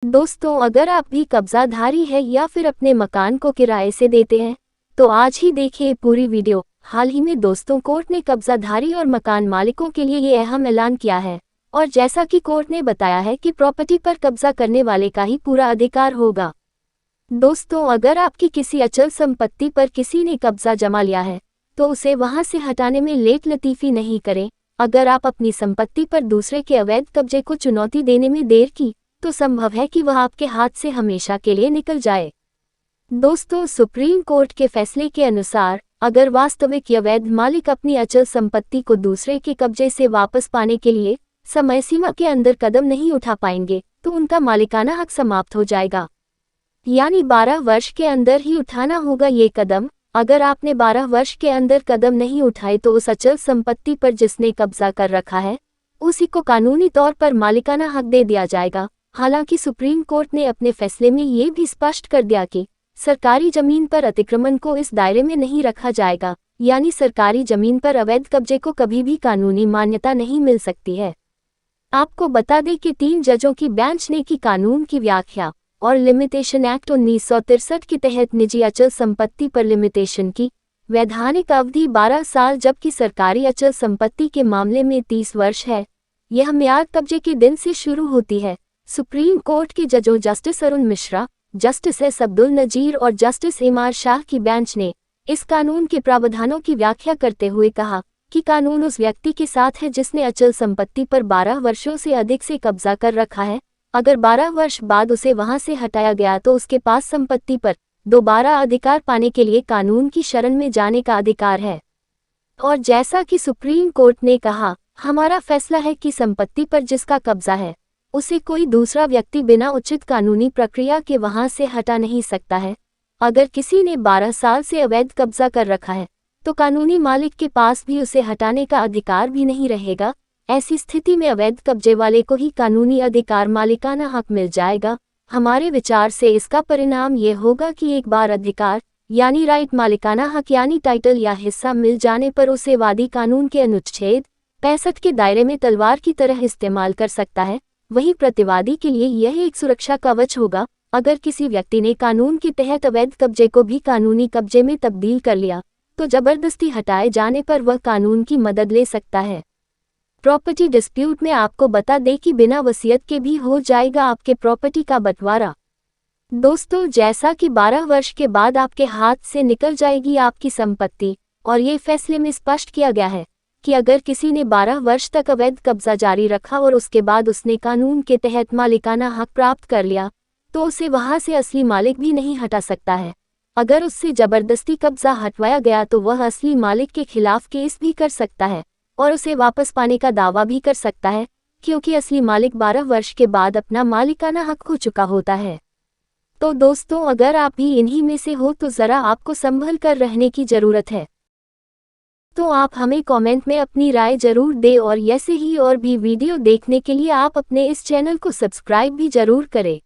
दोस्तों, अगर आप भी कब्जाधारी है या फिर अपने मकान को किराए से देते हैं तो आज ही देखिए पूरी वीडियो। हाल ही में दोस्तों, कोर्ट ने कब्जाधारी और मकान मालिकों के लिए ये अहम ऐलान किया है। और जैसा कि कोर्ट ने बताया है कि प्रॉपर्टी पर कब्जा करने वाले का ही पूरा अधिकार होगा। दोस्तों, अगर आपकी किसी अचल संपत्ति पर किसी ने कब्जा जमा लिया है तो उसे वहां से हटाने में लेट लतीफी नहीं करें। अगर आप अपनी संपत्ति पर दूसरे के अवैध कब्जे को चुनौती देने में देर की तो संभव है कि वह आपके हाथ से हमेशा के लिए निकल जाए। दोस्तों, सुप्रीम कोर्ट के फैसले के अनुसार अगर वास्तविक या वैध मालिक अपनी अचल संपत्ति को दूसरे के कब्जे से वापस पाने के लिए समय सीमा के अंदर कदम नहीं उठा पाएंगे तो उनका मालिकाना हक समाप्त हो जाएगा। यानी 12 वर्ष के अंदर ही उठाना होगा ये कदम। अगर आपने 12 वर्ष के अंदर कदम नहीं उठाए तो उस अचल संपत्ति पर जिसने कब्जा कर रखा है उसी को कानूनी तौर पर मालिकाना हक दे दिया जाएगा। हालांकि सुप्रीम कोर्ट ने अपने फैसले में ये भी स्पष्ट कर दिया कि सरकारी जमीन पर अतिक्रमण को इस दायरे में नहीं रखा जाएगा। यानी सरकारी जमीन पर अवैध कब्जे को कभी भी कानूनी मान्यता नहीं मिल सकती है। आपको बता दें कि 3 जजों की बेंच ने की कानून की व्याख्या और लिमिटेशन एक्ट 1963 के तहत निजी अचल संपत्ति पर लिमिटेशन की वैधानिक अवधि 12 साल जबकि सरकारी अचल संपत्ति के मामले में 30 वर्ष है। यह मियाद कब्जे के दिन से शुरू होती है। सुप्रीम कोर्ट के जजों justice Arun Mishra, justice S Abdul Nazeer और जस्टिस इमार शाह की बेंच ने इस कानून के प्रावधानों की व्याख्या करते हुए कहा कि कानून उस व्यक्ति के साथ है जिसने अचल संपत्ति पर 12 वर्षों से अधिक से कब्जा कर रखा है। अगर 12 वर्ष बाद उसे वहां से हटाया गया तो उसके पास संपत्ति पर दोबारा अधिकार पाने के लिए कानून की शरण में जाने का अधिकार है। और जैसा कि सुप्रीम कोर्ट ने कहा, हमारा फैसला है कि संपत्ति पर जिसका कब्जा है उसे कोई दूसरा व्यक्ति बिना उचित कानूनी प्रक्रिया के वहां से हटा नहीं सकता है। अगर किसी ने 12 साल से अवैध कब्जा कर रखा है तो कानूनी मालिक के पास भी उसे हटाने का अधिकार भी नहीं रहेगा। ऐसी स्थिति में अवैध कब्जे वाले को ही कानूनी अधिकार मालिकाना हक मिल जाएगा। हमारे विचार से इसका परिणाम ये होगा कि एक बार अधिकार यानी राइट मालिकाना हक यानी टाइटल या हिस्सा मिल जाने पर उसे वादी कानून के अनुच्छेद 65 के दायरे में तलवार की तरह इस्तेमाल कर सकता है। वहीं प्रतिवादी के लिए यह एक सुरक्षा कवच होगा। अगर किसी व्यक्ति ने कानून के तहत अवैध कब्जे को भी कानूनी कब्जे में तब्दील कर लिया तो जबरदस्ती हटाए जाने पर वह कानून की मदद ले सकता है। प्रॉपर्टी डिस्प्यूट में आपको बता दें कि बिना वसीयत के भी हो जाएगा आपके प्रॉपर्टी का बंटवारा। दोस्तों, जैसा कि 12 वर्ष के बाद आपके हाथ से निकल जाएगी आपकी संपत्ति और ये फैसले में स्पष्ट किया गया है कि अगर किसी ने 12 वर्ष तक अवैध कब्जा जारी रखा और उसके बाद उसने कानून के तहत मालिकाना हक प्राप्त कर लिया तो उसे वहां से असली मालिक भी नहीं हटा सकता है। अगर उससे जबरदस्ती कब्जा हटवाया गया तो वह असली मालिक के खिलाफ केस भी कर सकता है और उसे वापस पाने का दावा भी कर सकता है, क्योंकि असली मालिक 12 वर्ष के बाद अपना मालिकाना हक खो चुका होता है। तो दोस्तों, अगर आप भी इन्हीं में से हो तो ज़रा आपको संभल कर रहने की ज़रूरत है। तो आप हमें कमेंट में अपनी राय जरूर दें और ऐसे ही और भी वीडियो देखने के लिए आप अपने इस चैनल को सब्सक्राइब भी जरूर करें।